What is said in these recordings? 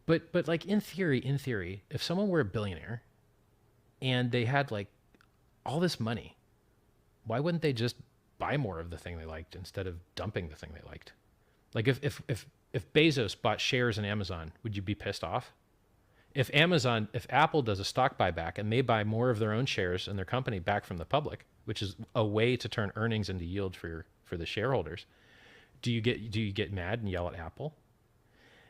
But like in theory, if someone were a billionaire and they had like all this money, why wouldn't they just buy more of the thing they liked instead of dumping the thing they liked? Like if Bezos bought shares in Amazon, would you be pissed off? If Apple does a stock buyback and they buy more of their own shares in their company back from the public, which is a way to turn earnings into yield for the shareholders, do you get mad and yell at Apple?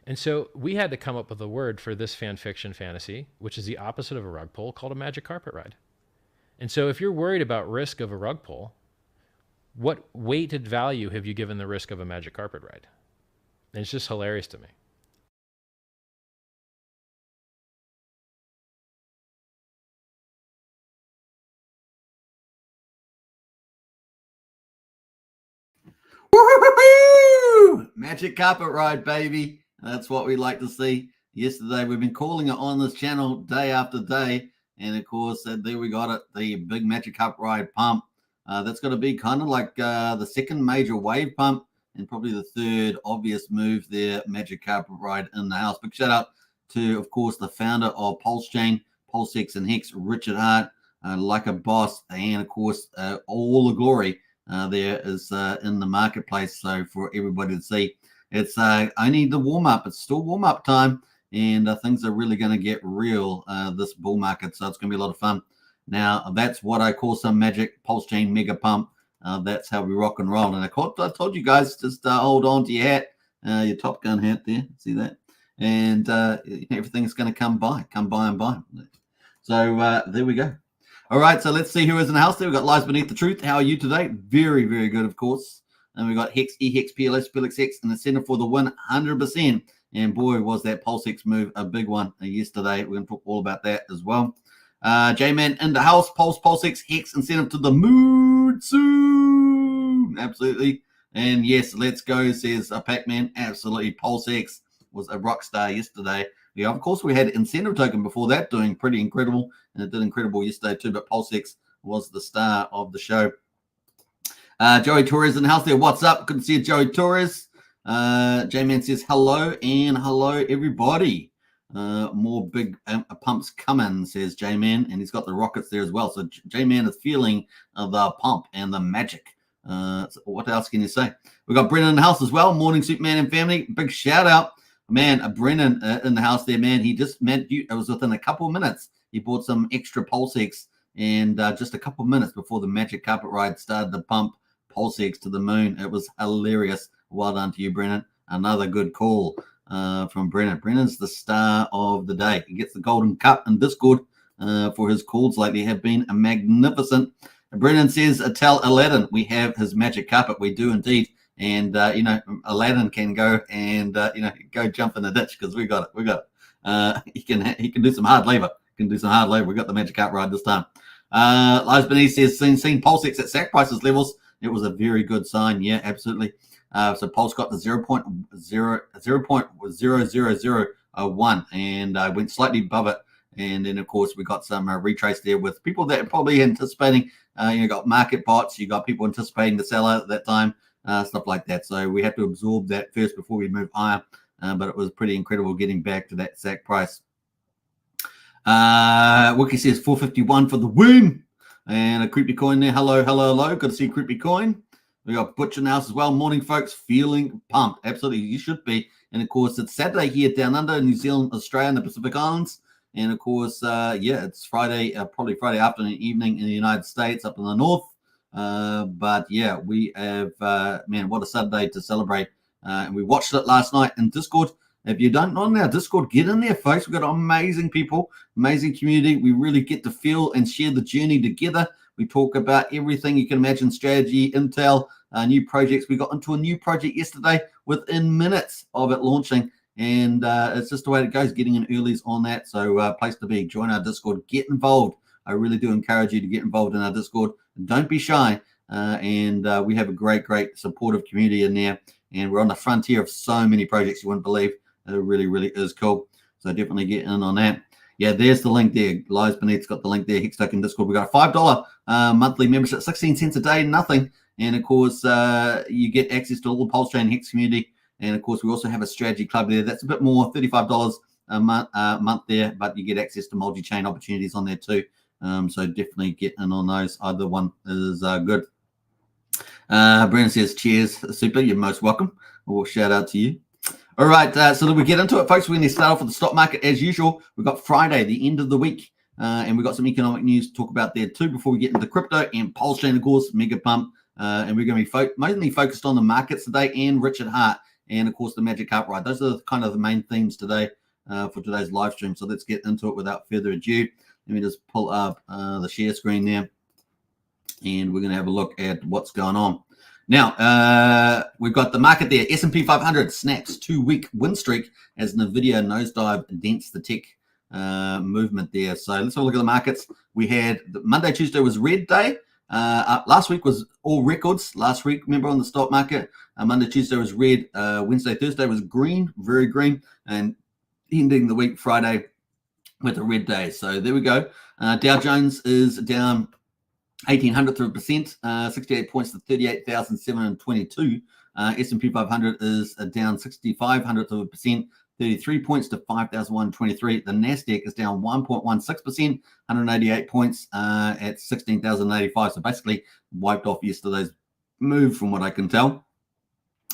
And so we had to come up with a word for this fan fiction fantasy, which is the opposite of a rug pull, called a magic carpet ride. And so if you're worried about risk of a rug pull, what weighted value have you given the risk of a magic carpet ride? And it's just hilarious to me. Woo-hoo-hoo! Magic carpet ride, baby. That's what we like to see. Yesterday, we've been calling it on this channel day after day. And of course, there we got it, the big magic carpet ride pump. That's going to be kind of like the second major wave pump and probably the third obvious move there, magic carpet ride in the house. Big shout out to, of course, the founder of Pulsechain, Pulsex and Hex, Richard Hart, like a boss. And of course, all the glory there is in the marketplace. So for everybody to see, it's only the warm up. It's still warm up time, and things are really going to get real this bull market. So it's going to be a lot of fun. Now that's what I call some magic pulse chain mega pump. That's how we rock and roll. And I told you guys, just hold on to your hat, your Top Gun hat there. See that? And everything's going to come by and by. So there we go. All right, so let's see who is in the house there. We've got Lies Beneath the Truth. How are you today? Very, very good, of course. And we've got Hex, EHEX, PLS, Felix X in the center for the win, 100%. And boy, was that Pulse X move a big one yesterday. We're going to talk all about that as well. J-Man in the house, Pulse X, Hex incentive to the moon soon. Absolutely. And yes, let's go, says Pac-Man. Absolutely. Pulse X was a rock star yesterday. Yeah, of course, we had incentive token before that doing pretty incredible, and it did incredible yesterday too, but Pulsex was the star of the show. Joey Torres in the house there. What's up? Good to see you, Joey Torres. J-Man says hello, and hello, everybody. More big pumps coming, says J-Man, and he's got the rockets there as well. So J-Man is feeling the pump and the magic. So what else can you say? We've got Brennan in the house as well. Morning, Superman and family. Big shout out. Man, Brennan in the house there, man. He just meant you. It was within a couple of minutes. He bought some extra Pulsex, and just a couple of minutes before the magic carpet ride started to pump Pulsex to the moon. It was hilarious. Well done to you, Brennan. Another good call from Brennan. Brennan's the star of the day. He gets the golden cup in Discord for his calls lately. Have been magnificent. Brennan says, tell Aladdin we have his magic carpet. We do indeed. And, Aladdin can go and, go jump in the ditch because we got it. He can do some hard labor. We got the magic carpet ride this time. Lies Beneath says, seen Pulsex at sack prices levels. It was a very good sign. Yeah, absolutely. So Pulse got the 0.0001 and went slightly above it. And then, of course, we got some retrace there with people that are probably anticipating, got market bots, you got people anticipating the sell out at that time, stuff like that. So we have to absorb that first before we move higher. But it was pretty incredible getting back to that sack price. Wiki says 451 for the win. And a creepy coin there. Hello. Good to see creepy coin. We got Butch in the house as well. Morning, folks. Feeling pumped. Absolutely. You should be. And of course, it's Saturday here down under New Zealand, Australia, and the Pacific Islands. And of course, it's Friday, probably Friday afternoon, evening in the United States, up in the north. But yeah, we have, man, what a Saturday to celebrate. And we watched it last night in Discord. If you don't know our Discord, get in there, folks. We've got amazing people, amazing community. We really get to feel and share the journey together. We talk about everything you can imagine, strategy, intel, new projects. We got into a new project yesterday within minutes of it launching. And it's just the way it goes, getting in earlies on that. So place to be. Join our Discord. Get involved. I really do encourage you to get involved in our Discord. Don't be shy. And we have a great supportive community in there. And we're on the frontier of so many projects you wouldn't believe. It really, really is cool. So definitely get in on that. Yeah, there's the link there. Lies Beneath's got the link there. Hex Token Discord. We got a $5 monthly membership, 16 cents a day, nothing. And of course, you get access to all the Pulsechain Hex community. And of course, we also have a strategy club there. That's a bit more, $35 a month there, but you get access to multi-chain opportunities on there too. So definitely get in on those. Either one is good. Brennan says, cheers, super. You're most welcome. Well, shout out to you. All right, so then we get into it, folks. We're going to start off with the stock market as usual. We've got Friday, the end of the week, and we've got some economic news to talk about there too before we get into crypto and Pulsechain, of course, mega pump. And we're going to be mainly focused on the markets today and Richard Hart and, of course, the Magic Carp ride. Those are kind of the main themes today for today's live stream. So let's get into it without further ado. Let me just pull up the share screen there, and we're going to have a look at what's going on. Now, we've got the market there. S&P 500 snaps 2-week win streak as NVIDIA nosedive dents the tech movement there. So let's have a look at the markets. We had Monday, Tuesday was red day. Last week was all records. Last week, remember, on the stock market, Monday, Tuesday was red. Wednesday, Thursday was green, very green. And ending the week Friday with a red day. So there we go. Dow Jones is down 0.18%, 68 points to 38,722. S&P 500 is down 0.65%, 33 points to 5,123. The Nasdaq is down 1.16%, 188 points at 16,085. So basically wiped off yesterday's move, from what I can tell.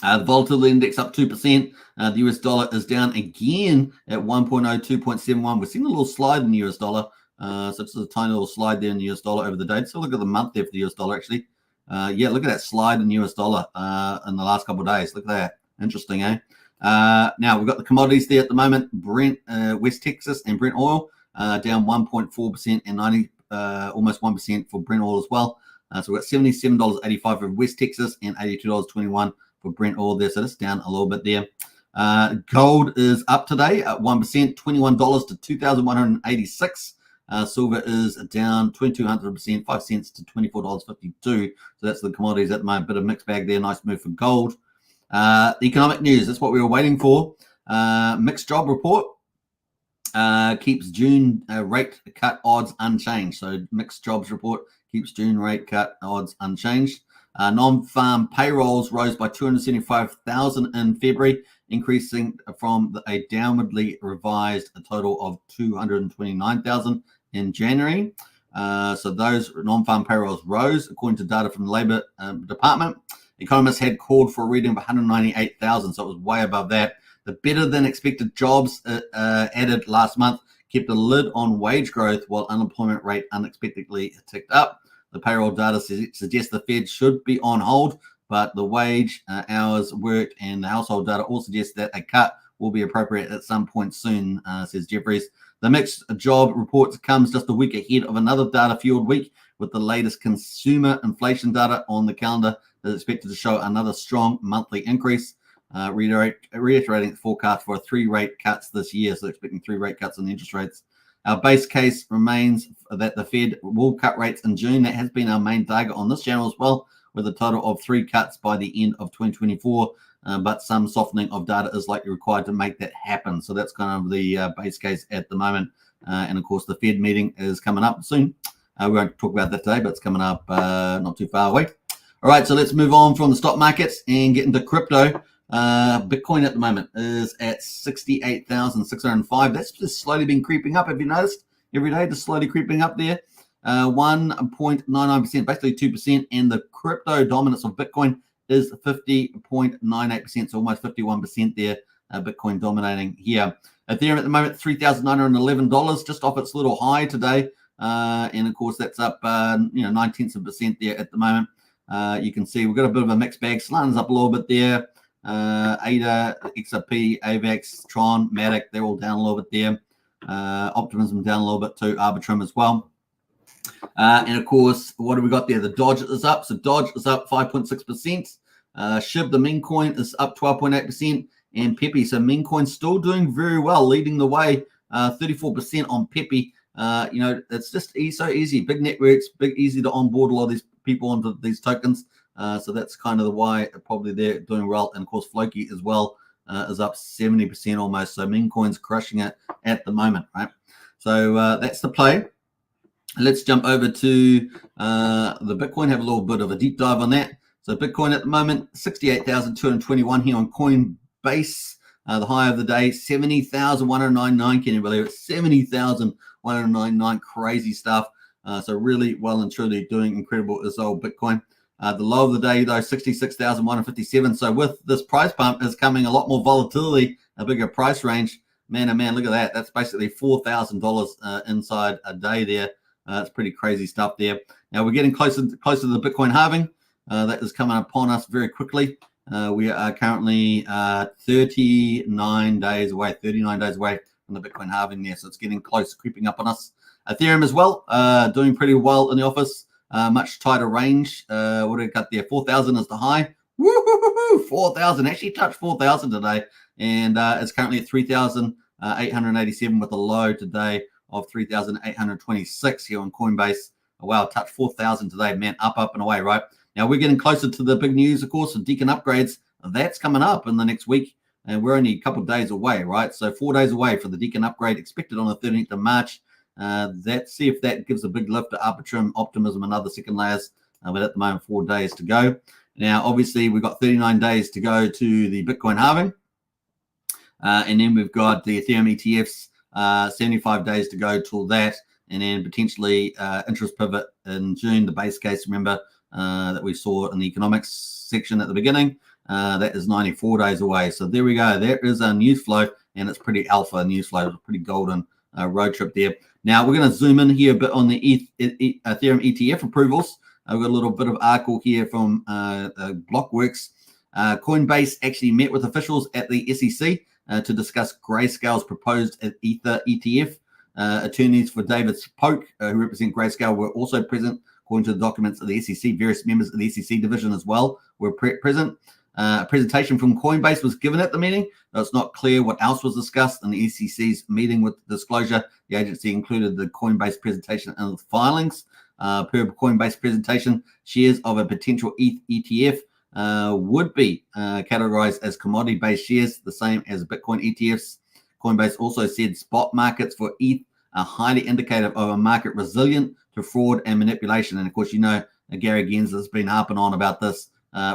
The volatility index up 2%. The US dollar is down again at 1.02.71. We're seeing a little slide in the US dollar. So it's a tiny little slide there in the US dollar over the day. So look at the month there for the US dollar, actually. Yeah, look at that slide in the US dollar in the last couple of days. Look at that. Interesting, eh? Now, we've got the commodities there at the moment. Brent, West Texas, and Brent oil down 1.4% and almost 1% for Brent oil as well. So we've got $77.85 for West Texas and $82.21 for Brent oil there. So that's down a little bit there. Gold is up today at 1%, $21 to $2,186. Silver is down 2,200%, 5 cents to $24.52. So that's the commodities at the moment. Bit of mixed bag there. Nice move for gold. The economic news, that's what we were waiting for. Mixed job report keeps June rate cut odds unchanged. So mixed jobs report keeps June rate cut odds unchanged. Non-farm payrolls rose by 275,000 in February, increasing from a downwardly revised total of 229,000 in January. So those non-farm payrolls rose, according to data from the Labor Department. Economists had called for a reading of 198,000, so it was way above that. The better-than-expected jobs added last month kept a lid on wage growth, while unemployment rate unexpectedly ticked up. The payroll data suggests the Fed should be on hold, but the wage, hours worked, and the household data all suggest that a cut will be appropriate at some point soon, says Jeffries. The mixed job report comes just a week ahead of another data-fueled week, with the latest consumer inflation data on the calendar that is expected to show another strong monthly increase, reiterating its forecast for 3 rate cuts this year. So expecting 3 rate cuts in the interest rates. Our base case remains that the Fed will cut rates in June. That has been our main target on this channel as well, with a total of 3 cuts by the end of 2024. But some softening of data is likely required to make that happen. So that's kind of the base case at the moment. And of course, the Fed meeting is coming up soon. We won't talk about that today, but it's coming up not too far away. All right, so let's move on from the stock markets and get into crypto. Bitcoin at the moment is at 68,605. That's just slowly been creeping up. Have you noticed? Every day, just slowly creeping up there. 1.99%, basically 2%. And the crypto dominance of Bitcoin is 50.98%, so almost 51% there. Bitcoin dominating here. Ethereum at the moment, $3,911, just off its little high today. And of course, that's up 0.9% there at the moment. You can see we've got a bit of a mixed bag. Solana's up a little bit there. ADA, XRP, AVAX, Tron, Matic, they're all down a little bit there. Optimism down a little bit too, Arbitrum as well. And of course, what have we got there? The Dodge is up. So Dodge is up 5.6%. SHIB, the meme coin, is up 12.8%. And Pepe, so meme coin still doing very well, leading the way, 34% on Pepe. It's just so easy. Big networks, easy to onboard a lot of these people onto these tokens. So that's kind of the why probably they're doing well. And of course, Floki as well is up 70% almost. So meme coin's crushing it at the moment, right? So that's the play. Let's jump over to the Bitcoin, have a little bit of a deep dive on that. So Bitcoin at the moment, 68,221 here on Coinbase. The high of the day, 70,199. Can you believe it? 70,199. Crazy stuff. So really well and truly doing incredible is old Bitcoin. The low of the day, though, 66,157. So with this price pump is coming a lot more volatility, a bigger price range. Man, oh man, look at that. That's basically $4,000 inside a day there. It's pretty crazy stuff there. Now we're getting closer to the Bitcoin halving. That is coming upon us very quickly. We are currently 39 days away from the Bitcoin halving there. So it's getting close, creeping up on us. Ethereum as well, doing pretty well in the office. Much tighter range. What do we got there? 4,000 is the high. Woo-hoo-hoo-hoo! 4,000. Actually touched 4,000 today. And it's currently at 3,887 with a low today of 3,826 here on Coinbase. Oh, wow, touched 4,000 today. Man, up and away, right? Now we're getting closer to the big news, of course, of Deacon upgrades. That's coming up in the next week. And we're only a couple of days away, right? So 4 days away for the Deacon upgrade expected on the 13th of March. Let's see if that gives a big lift to Arbitrum, Optimism, and other second layers. But at the moment, 4 days to go. Now, obviously, we've got 39 days to go to the Bitcoin halving. And then we've got the Ethereum ETFs, 75 days to go till that. And then potentially interest pivot in June, the base case, remember, that we saw in the economics section at the beginning. That is 94 days away. So there we go. There is a news flow, and it's pretty alpha news flow. It's a pretty golden road trip there. Now, we're going to zoom in here a bit on the Ethereum ETF approvals. We've got a little bit of article here from Blockworks. Coinbase actually met with officials at the SEC to discuss Grayscale's proposed Ether ETF. Attorneys for David Polk, who represent Grayscale, were also present. According to the documents of the SEC, various members of the SEC division as well were present. A presentation from Coinbase was given at the meeting, though it's not clear what else was discussed in the SEC's meeting with disclosure. The agency included the Coinbase presentation in the filings. Per Coinbase presentation, shares of a potential ETH ETF would be categorized as commodity-based shares, the same as Bitcoin ETFs. Coinbase also said spot markets for ETH are highly indicative of a market resilient to fraud and manipulation. And of course, you know, Gary Gens has been harping on about this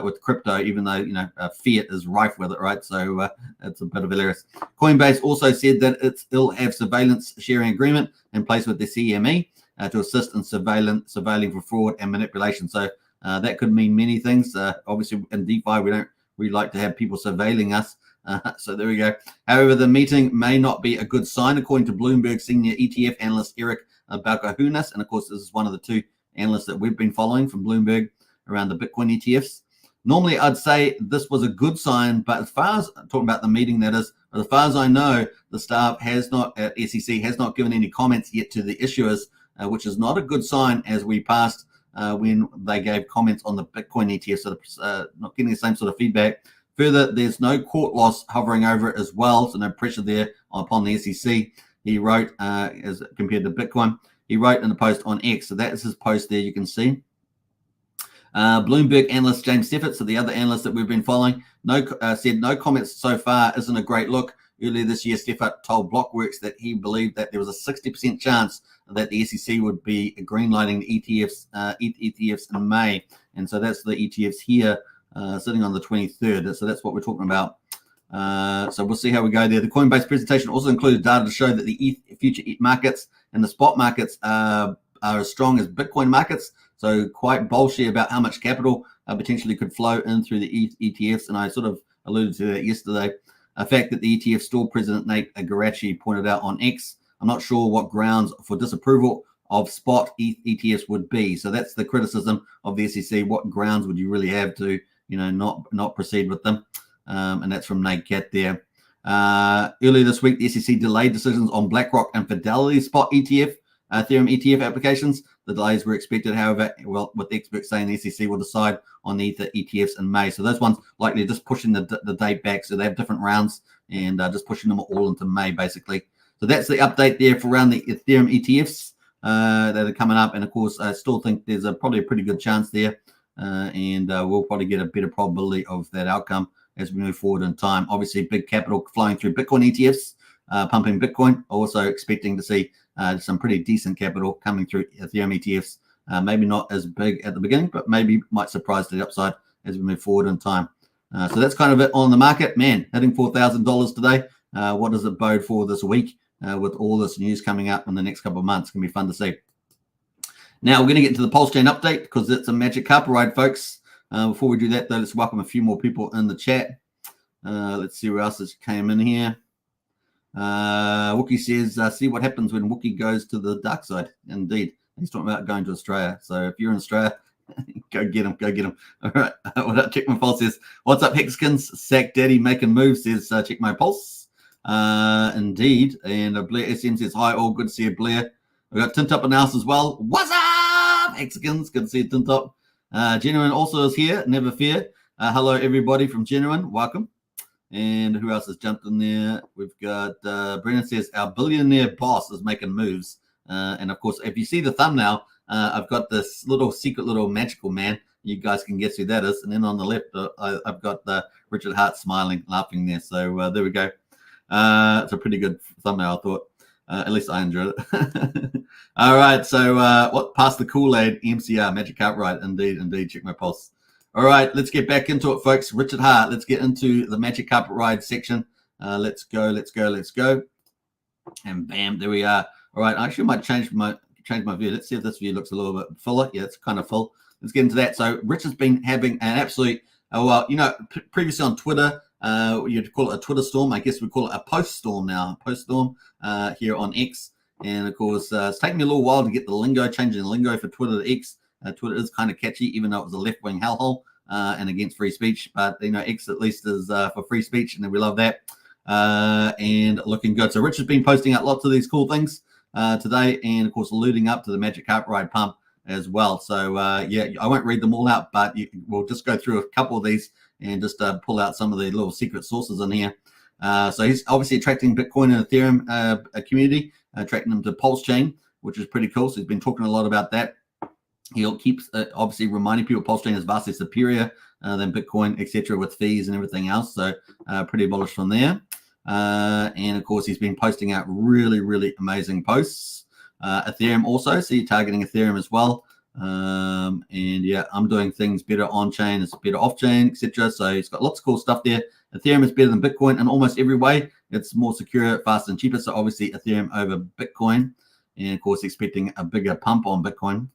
with crypto, even though, you know, fiat is rife with it, right? So it's a bit of hilarious. Coinbase also said that it still have surveillance sharing agreement in place with the CME to assist in surveilling for fraud and manipulation. So that could mean many things. Obviously, in DeFi, we don't really like to have people surveilling us. So there we go. However, the meeting may not be a good sign, according to Bloomberg senior ETF analyst Eric Balkahunas. And of course, this is one of the two analysts that we've been following from Bloomberg around the Bitcoin ETFs. Normally, I'd say this was a good sign, but as far as talking about the meeting, that is, as far as I know, the staff has not, at SEC, has not given any comments yet to the issuers, which is not a good sign as we passed when they gave comments on the Bitcoin ETF. So not getting the same sort of feedback. Further, there's no court loss hovering over it as well, so no pressure there upon the SEC. He wrote, as compared to Bitcoin, he wrote in a post on X. So that is his post there, you can see. Bloomberg analyst James Steffert, so the other analyst that we've been following, said no comments so far isn't a great look. Earlier this year, Steffert told Blockworks that he believed that there was a 60% chance that the SEC would be greenlighting the ETFs in May. And so that's the ETFs here sitting on the 23rd. So that's what we're talking about. So we'll see how we go there. The Coinbase presentation also included data to show that the future markets and the spot markets are as strong as Bitcoin markets. So quite bullish about how much capital potentially could flow in through the ETFs. And I sort of alluded to that yesterday. A fact that the ETF store president, Nate Garachi, pointed out on X. I'm not sure what grounds for disapproval of spot ETFs would be. So that's the criticism of the SEC. What grounds would you really have to, you know, not proceed with them? And that's from Nate Cat there. Earlier this week, the SEC delayed decisions on BlackRock and Fidelity spot ETF, Ethereum ETF applications. The delays were expected, however, well, with the experts saying the SEC will decide on the Ether ETFs in May. So those ones likely just pushing the date back. So they have different rounds and just pushing them all into May, basically. So that's the update there for around the Ethereum ETFs that are coming up. And of course, I still think there's probably a pretty good chance there. And we'll probably get a better probability of that outcome as we move forward in time. Obviously, big capital flowing through Bitcoin ETFs, pumping Bitcoin. Also expecting to see some pretty decent capital coming through Ethereum ETFs. Maybe not as big at the beginning, but maybe might surprise to the upside as we move forward in time. So that's kind of it on the market. Man, hitting $4,000 today. What does it bode for this week with all this news coming up in the next couple of months? It's going to be fun to see. Now we're going to get into the Pulsechain update because it's a magic carpet ride, folks. Before we do that, though, let's welcome a few more people in the chat. Let's see who else has came in here. Wookie says, see what happens when Wookie goes to the dark side. Indeed. He's talking about going to Australia. So if you're in Australia, go get him. Go get him. All right. What up? Check my pulse says, what's up, Hexkins? Sack Daddy making moves says, check my pulse. Indeed. And Blair SM says, hi, all good to see you, Blair. We've got Tintop in the house as well. What's up, Hexkins? Good to see you, Tintop. Genuine also is here. Never fear. Hello, everybody from Genuine. Welcome. And who else has jumped in there? We've got Brennan says, our billionaire boss is making moves. And of course, if you see the thumbnail, I've got this little secret little magical man. You guys can guess who that is. And then on the left, I've got Richard Hart smiling, laughing there. So there we go. It's a pretty good thumbnail, I thought. At least I enjoyed it. All right. So what? Past the Kool-Aid, MCR, Magic Carpet Ride. Indeed. Check my pulse. All right. Let's get back into it, folks. Richard Hart. Let's get into the Magic Carpet Ride section. Let's go. And bam, there we are. All right. I actually might change my view. Let's see if this view looks a little bit fuller. Yeah, it's kind of full. Let's get into that. So Richard's been having an absolute, previously on Twitter, you'd call it a Twitter storm. I guess we call it a post storm now. Post storm here on X. And of course, it's taken me a little while to get the lingo, changing the lingo for Twitter to X. Twitter is kind of catchy, even though it was a left-wing hellhole and against free speech. But, X at least is for free speech, and we love that. And looking good. So Richard's been posting out lots of these cool things today, and of course, alluding up to the Magic Carpet Ride pump as well. So, I won't read them all out, but we'll just go through a couple of these and just pull out some of the little secret sources in here. So he's obviously attracting Bitcoin and Ethereum community, attracting them to Pulsechain, which is pretty cool. So he's been talking a lot about that. He'll keep obviously reminding people Pulsechain is vastly superior than Bitcoin, etc., with fees and everything else. So pretty bullish from there. And of course, he's been posting out really, really amazing posts. Ethereum also, so you're targeting Ethereum as well. And yeah, I'm doing things better on chain, it's better off chain, etc. So he's got lots of cool stuff there. Ethereum is better than Bitcoin in almost every way. It's more secure, faster, and cheaper. So obviously Ethereum over Bitcoin, and of course expecting a bigger pump on Bitcoin.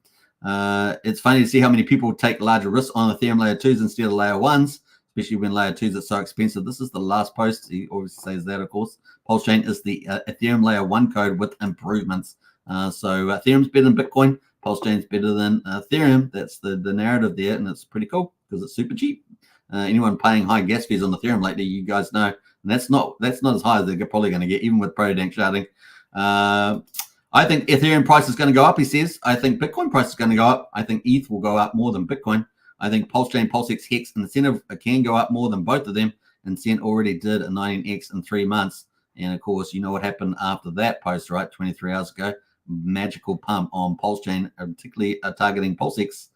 It's funny to see how many people take larger risks on Ethereum layer 2s instead of layer 1s, especially when layer 2s are so expensive. This is the last post. He obviously says that, of course. Pulsechain is the Ethereum layer 1 code with improvements. So Ethereum's better than Bitcoin. Pulsechain's better than Ethereum. That's the narrative there, and it's pretty cool because it's super cheap. Anyone paying high gas fees on Ethereum lately, you guys know, and that's not as high as they're probably going to get, even with Prodank sharding. I think Ethereum price is going to go up, he says. I think Bitcoin price is going to go up. I think ETH will go up more than Bitcoin. I think Pulsechain, PulseX, Hex, and Incentive can go up more than both of them. And Cent already did a 19x in 3 months. And of course, you know what happened after that post, right? 23 hours ago. Magical pump on Pulsechain, particularly targeting PulseX.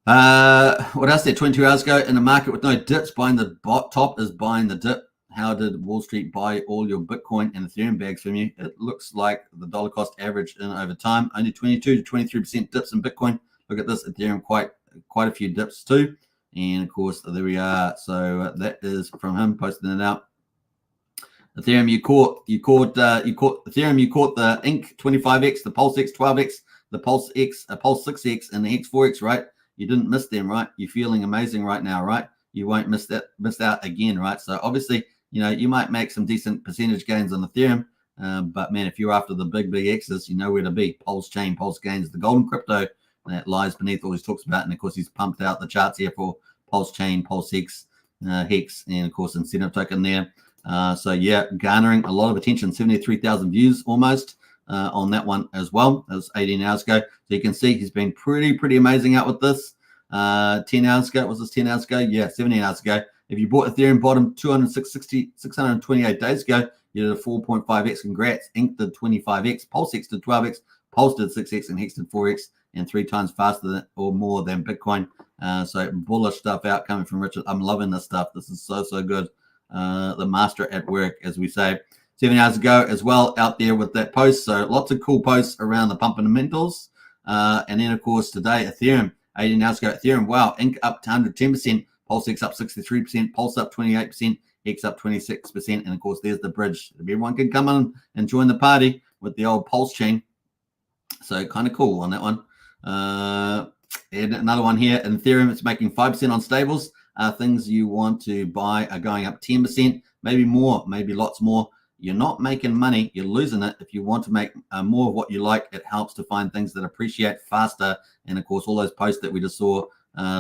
What else there? 22 hours ago, in a market with no dips, buying the top is buying the dip. How did Wall Street buy all your Bitcoin and Ethereum bags from you? It looks like the dollar cost average in over time. Only 22 to 23% dips in Bitcoin. Look at this, Ethereum quite a few dips too. And of course, there we are. So that is from him posting it out. Ethereum, you caught Ethereum, you caught the Inc 25x, the PulseX 12x, the PulseX, Pulse 6x, and the Hex 4x, right? You didn't miss them, right? You're feeling amazing right now, right? You won't miss out again, right? So obviously, you might make some decent percentage gains on Ethereum, but man, if you're after the big X's, you know where to be. Pulsechain, Pulse Gains, the golden crypto that lies beneath all he talks about, and of course he's pumped out the charts here for Pulsechain, PulseX, Hex, and of course Incentive Token there. So yeah, garnering a lot of attention, 73,000 views almost on that one as well. That was 18 hours ago. So you can see he's been pretty amazing out with this. 10 hours ago, was this 10 hours ago? Yeah, 17 hours ago. If you bought Ethereum bottom 628 days ago, you did a 4.5x. Congrats. Inc did 25x. PulseX did 12x. Pulse did 6x, and Hex did 4x, and 3 times faster or more than Bitcoin. So bullish stuff out coming from Richard. I'm loving this stuff. This is so good. The master at work, as we say. 7 hours ago as well, out there with that post. So lots of cool posts around the pump fundamentals. And then, of course, today, Ethereum, 18 hours ago, Ethereum, wow, Inc up to 110%. Pulsex up 63%, Pulse up 28%, Hex up 26%, and of course there's the bridge. Everyone can come in and join the party with the old Pulsechain. So kind of cool on that one. And another one here, Ethereum, it's making 5% on stables. Things you want to buy are going up 10%, maybe more, maybe lots more. You're not making money, you're losing it. If you want to make more of what you like, it helps to find things that appreciate faster. And of course, all those posts that we just saw,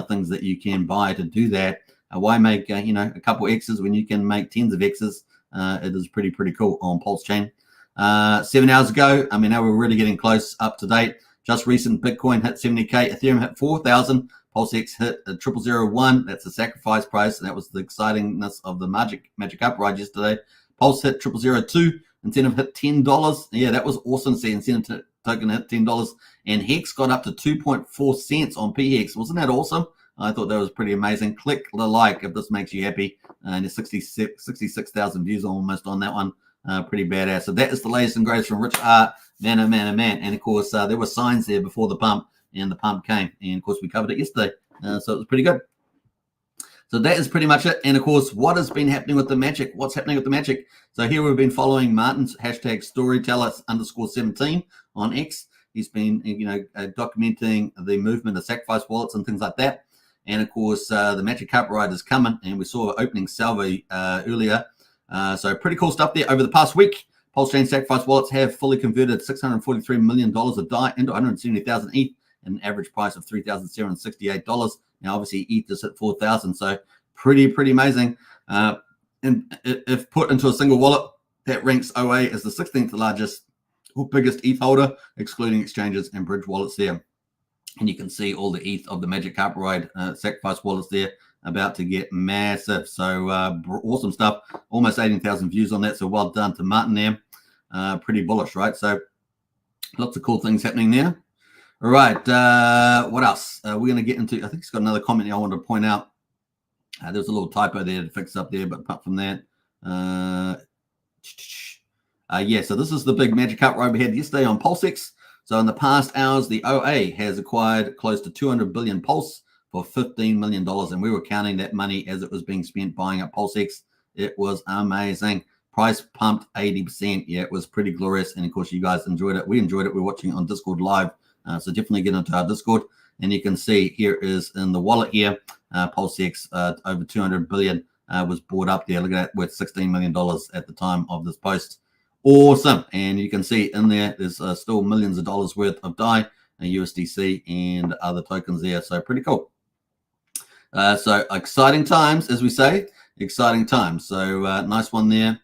things that you can buy to do that. Why make a couple X's when you can make tens of X's? It is pretty cool on Pulsechain. 7 hours ago, I mean, now we're really getting close, up to date. Just recent, Bitcoin hit 70K, Ethereum hit 4,000, Pulsex hit 0001. That's the sacrifice price, and that was the excitingness of the magic upride yesterday. Pulse hit 0002, incentive hit $10. Yeah, that was awesome to see. Incentive token hit $10, and Hex got up to 2.4 cents on PHEX. Wasn't that awesome? I thought that was pretty amazing. Click the like if this makes you happy. And there's 66,000 views almost on that one. Pretty badass. So that is the latest and greatest from Rich Art, man. And of course, there were signs there before the pump, and the pump came. And of course, we covered it yesterday. So it was pretty good. So that is pretty much it. And of course, what has been happening with the magic? What's happening with the magic? So here we've been following Martin's hashtag storyteller_17 on X. He's been, documenting the movement of sacrifice wallets and things like that. And of course, the magic cup ride is coming, and we saw opening salvo earlier. So pretty cool stuff there. Over the past week, Pulsechain sacrifice wallets have fully converted $643 million of DAI into 170,000 ETH, at an average price of $3,768. Now, obviously, ETH is at 4,000, so pretty amazing. And if put into a single wallet, that ranks OA as the 16th largest or biggest ETH holder, excluding exchanges and bridge wallets there. And you can see all the ETH of the Magic Carpet Ride sacrifice wallets there, about to get massive. So awesome stuff. Almost 18,000 views on that. So well done to Martin there. Pretty bullish, right? So lots of cool things happening there. All right. What else? We're going to get into, I think he's got another comment I wanted to point out. There's a little typo there to fix up there, but apart from that, yeah, so this is the big Magic Carpet Ride we had yesterday on Pulsex. So in the past hours, the OA has acquired close to 200 billion Pulse for $15 million. And we were counting that money as it was being spent buying up Pulsex. It was amazing. Price pumped 80%. Yeah, it was pretty glorious. And of course, you guys enjoyed it. We enjoyed it. We're watching it on Discord live. So definitely get into our Discord. And you can see here is in the wallet here, Pulsex over 200 billion was bought up there. Look at that, worth $16 million at the time of this post. Awesome. And you can see in there, there's still millions of dollars worth of DAI, USDC, and other tokens there. So pretty cool. So exciting times, as we say, exciting times. So nice one there.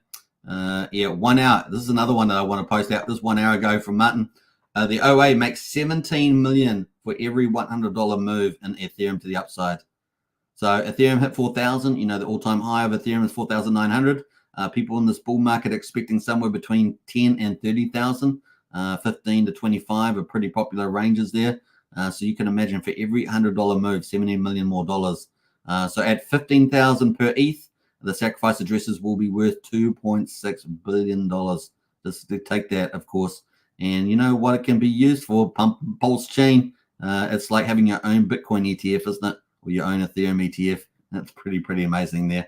Yeah, 1 hour. This is another one that I want to post out. This 1 hour ago from Martin. The OA makes 17 million for every $100 move in Ethereum to the upside. So Ethereum hit 4,000. You know, the all-time high of Ethereum is 4,900. People in this bull market expecting somewhere between 10 and 30,000. 15 to 25 are pretty popular ranges there. So you can imagine for every $100 move, 17 million more dollars. So at 15,000 per ETH, the sacrifice addresses will be worth $2.6 billion. Just to take that, of course. And you know what it can be used for? Pulsechain. It's like having your own Bitcoin ETF, isn't it? Or your own Ethereum ETF. That's pretty amazing there.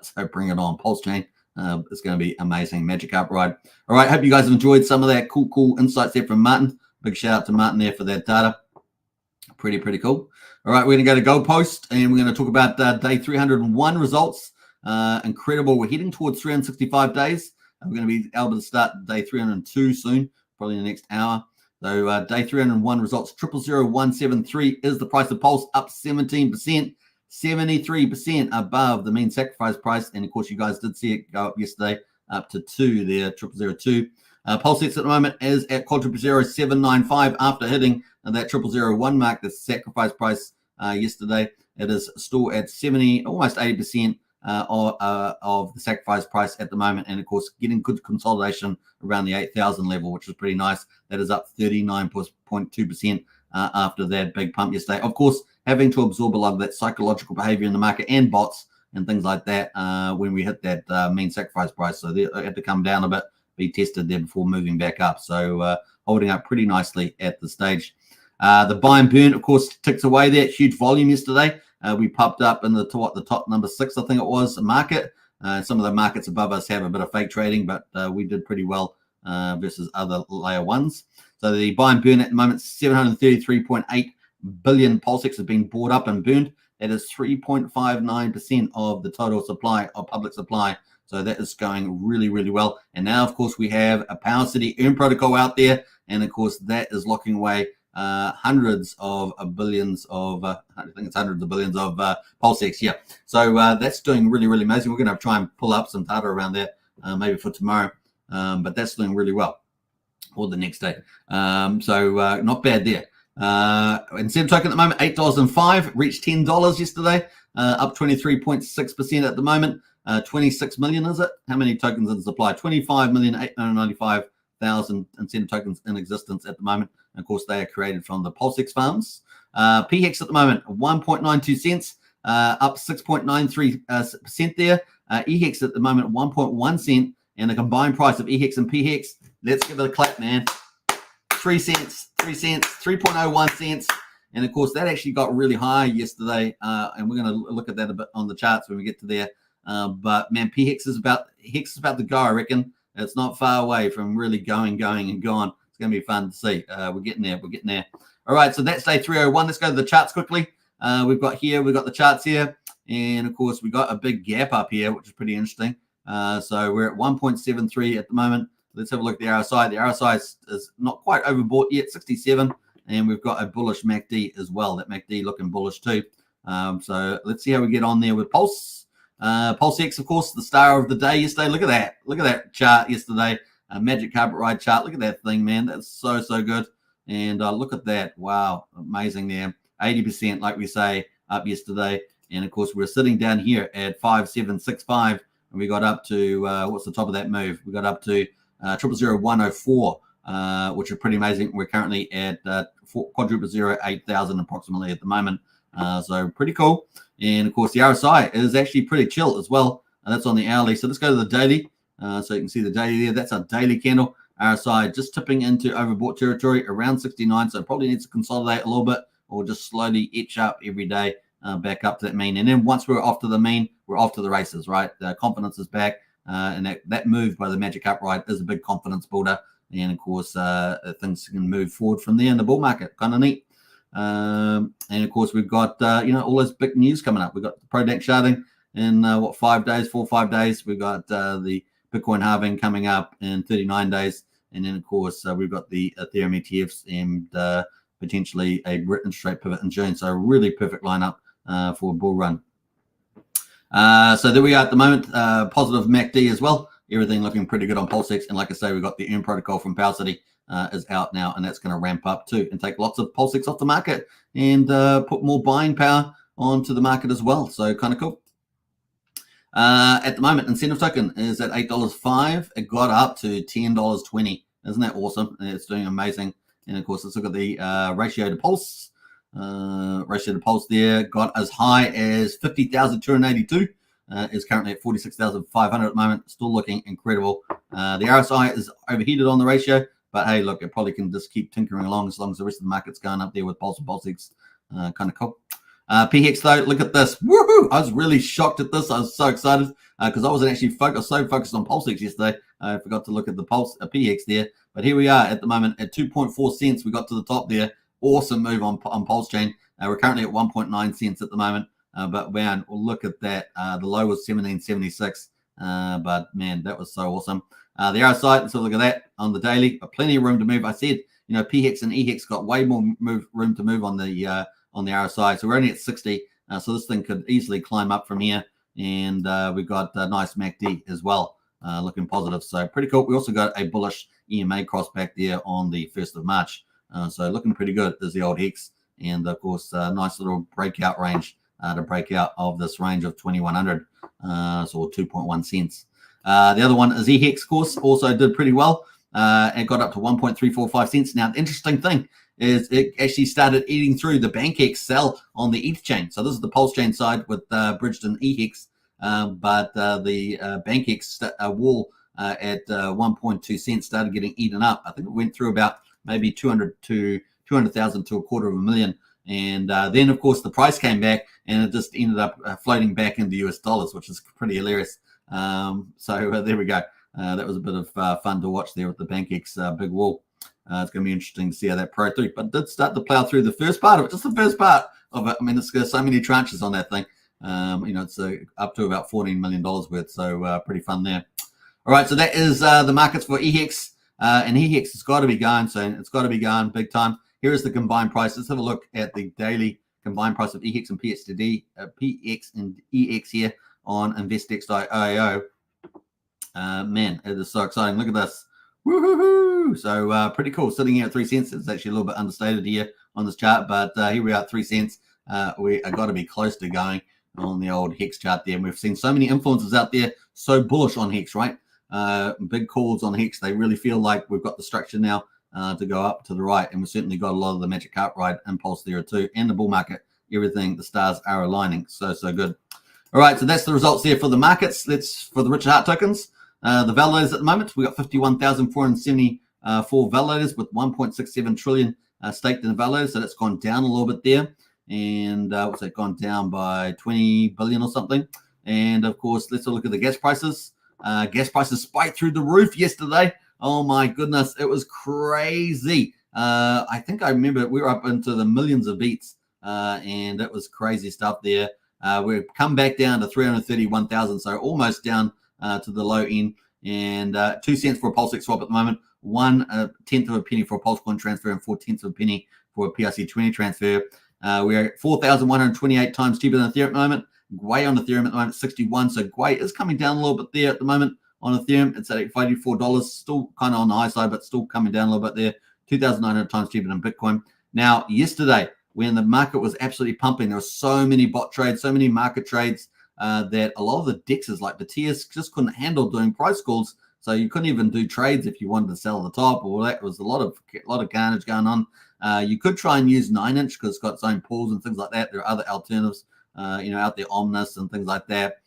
So bring it on, Pulsechain. It's going to be amazing. Magic Carpet Ride. All right. Hope you guys have enjoyed some of that cool insights there from Martin. Big shout out to Martin there for that data. Pretty cool. All right. We're going to go to Gold Post, and we're going to talk about day 301 results. Incredible. We're heading towards 365 days. We're going to be able to start day 302 soon, probably in the next hour. So day 301 results, 000173 is the price of Pulse, up 17%. 73% above the mean sacrifice price. And of course, you guys did see it go up yesterday up to 2 there, 0002. Pulsex at the moment is at 0.0795 after hitting that 0001 mark, the sacrifice price yesterday. It is still at 70, almost 80% of the sacrifice price at the moment. And of course, getting good consolidation around the 8,000 level, which is pretty nice. That is up 39.2% after that big pump yesterday. Of course, having to absorb a lot of that psychological behavior in the market and bots and things like that when we hit that mean sacrifice price. So they had to come down a bit, be tested there before moving back up. So holding up pretty nicely at the stage. The buy and burn, of course, ticks away there. Huge volume yesterday. we popped up in the top number 6, I think it was, market. Some of the markets above us have a bit of fake trading, but we did pretty well versus other layer ones. So the buy and burn at the moment, 733.8 billion Pulsex has been bought up and burned. That is 3.59% of the total supply of public supply. So that is going really, really well. And now, of course, we have a Power City Earn protocol out there. And, of course, that is locking away hundreds of billions of, I think it's hundreds of billions of Pulsex. Yeah. So that's doing really, really amazing. We're going to try and pull up some data around that maybe for tomorrow. But that's doing really well, or the next day. So not bad there. Incentive token at the moment, $8.05, reached $10 yesterday, up 23.6% at the moment. 26 million, is it? How many tokens in supply? 25,895,000 incentive tokens in existence at the moment. And of course, they are created from the Pulsex farms. PHEX at the moment, 1.92 cents, up 6.93% there. EHEX at the moment, 1.1 cent, and the combined price of EHEX and PHEX, let's give it a clap, man. 3 cents, 3.01 cents. And of course, that actually got really high yesterday. And we're going to look at that a bit on the charts when we get to there. But man, PHEX is about to go, I reckon. It's not far away from really going and gone. It's going to be fun to see. We're getting there. All right, so that's day 301. Let's go to the charts quickly. We've got the charts here. And of course, we got a big gap up here, which is pretty interesting. So we're at 1.73 at the moment. Let's have a look at the RSI. The RSI is not quite overbought yet, 67. And we've got a bullish MACD as well. That MACD looking bullish too. So let's see how we get on there with Pulse. Pulsex, of course, the star of the day yesterday. Look at that. Look at that chart yesterday. A magic carpet ride chart. Look at that thing, man. That's so good. And look at that. Wow. Amazing there. 80%, like we say, up yesterday. And, of course, we're sitting down here at 5765. And we got up to, what's the top of that move? We got up to 000104, which is pretty amazing. We're currently at quadruple 8,000 approximately at the moment. So pretty cool. And of course, the RSI is actually pretty chill as well. That's on the hourly. So let's go to the daily. So you can see the daily there. That's a daily candle. RSI just tipping into overbought territory around 69. So probably needs to consolidate a little bit or just slowly itch up every day back up to that mean. And then once we're off to the mean, we're off to the races, right? The confidence is back. And that move by the Magic Upright is a big confidence builder. And of course, things can move forward from there in the bull market. Kind of neat. And of course, we've got, all this big news coming up. We've got the Prodac sharding in 4 or 5 days. We've got the Bitcoin halving coming up in 39 days. And then, of course, we've got the Ethereum ETFs and potentially a interest rate pivot in June. So really perfect lineup for a bull run. So there we are at the moment. Positive MACD as well. Everything looking pretty good on Pulsex. And like I say, we've got the Earn protocol from Power City is out now, and that's going to ramp up too and take lots of Pulsex off the market and put more buying power onto the market as well. So kind of cool. At the moment, incentive token is at $8.05. It got up to $10.20. Isn't that awesome? It's doing amazing. And of course, let's look at the ratio to pulse. Ratio to pulse there got as high as 50,282. Is currently at 46,500 at the moment. Still looking incredible. The RSI is overheated on the ratio, but hey, look, it probably can just keep tinkering along as long as the rest of the market's going up there with Pulse and Pulsex. Kind of cool. PHEX though, look at this. Woohoo! I was really shocked at this. I was so excited because I wasn't actually focused on Pulsex yesterday. I forgot to look at the PHEX there. But here we are at the moment at 2.4 cents. We got to the top there. Awesome move on Pulsechain. We're currently at 1.9 cents at the moment. But man, look at that. The low was 1776. But man, that was so awesome. The RSI, so look at that on the daily. Plenty of room to move. I said, PHEX and EHEX got way more room to move on the RSI. So we're only at 60. So this thing could easily climb up from here. And we've got a nice MACD as well, looking positive. So pretty cool. We also got a bullish EMA cross back there on the 1st of March. So looking pretty good is the old Hex. And of course, nice little breakout range to break out of this range of 2100, so 2.1 cents. The other one is EHEX, of course, also did pretty well and got up to 1.345 cents. Now, the interesting thing is it actually started eating through the BankX sell on the ETH chain. So this is the Pulsechain side with Bridgeton EHEX, but the BankX wall at 1.2 cents started getting eaten up. I think it went through about maybe 200,000 to a quarter of a million. And then, of course, the price came back and it just ended up floating back into US dollars, which is pretty hilarious. So there we go. That was a bit of fun to watch there with the BankX big wall. It's going to be interesting to see how that pro through. But it did start to plow through the first part of it, just the first part of it. I mean, it's got so many tranches on that thing. It's up to about $14 million worth. So pretty fun there. All right, so that is the markets for EHEX. And EHEX has got to be going soon. It's got to be going big time. Here is the combined price. Let's have a look at the daily combined price of EHEX and PX and EX here on investex.io. Man, it is so exciting. Look at this. Woohoo! So pretty cool. Sitting here at 3 cents. It's actually a little bit understated here on this chart, but here we are at 3 cents. We are got to be close to going on the old Hex chart there. And we've seen so many influencers out there so bullish on Hex, right? Big calls on Hex. They really feel like we've got the structure now to go up to the right, and we've certainly got a lot of the Magic Carp Ride impulse there too, and the bull market. Everything, the stars are aligning. So good. All right, so that's the results there for the markets. Let's for the Richard Hart tokens. The validators at the moment, we got 51,474 validators with 1.67 trillion staked in the validators. So that's gone down a little bit there. And what's that, gone down by 20 billion or something. And of course, let's look at the gas prices. Gas prices spiked through the roof yesterday. Oh my goodness, it was crazy. I think I remember we were up into the millions of beats, and it was crazy stuff there. We've come back down to 331,000, so almost down to the low end. And 2 cents for a Pulsechain swap at the moment, 1/10 of a penny for a Pulsechain transfer, and 4/10 of a penny for a PRC20 transfer. We're at 4,128 times cheaper than Ethereum at the moment. Gwei on Ethereum at the moment, 61. So Gwei is coming down a little bit there at the moment on Ethereum. It's at $84, still kind of on the high side, but still coming down a little bit there. 2,900 times cheaper than Bitcoin. Now, yesterday, when the market was absolutely pumping, there were so many bot trades, so many market trades that a lot of the dexes, like the tiers, just couldn't handle doing price calls. So you couldn't even do trades if you wanted to sell at the top. Or that was a lot of carnage going on. You could try and use 9-inch because it's got its own pools and things like that. There are other alternatives, out there, Omnis and things like that.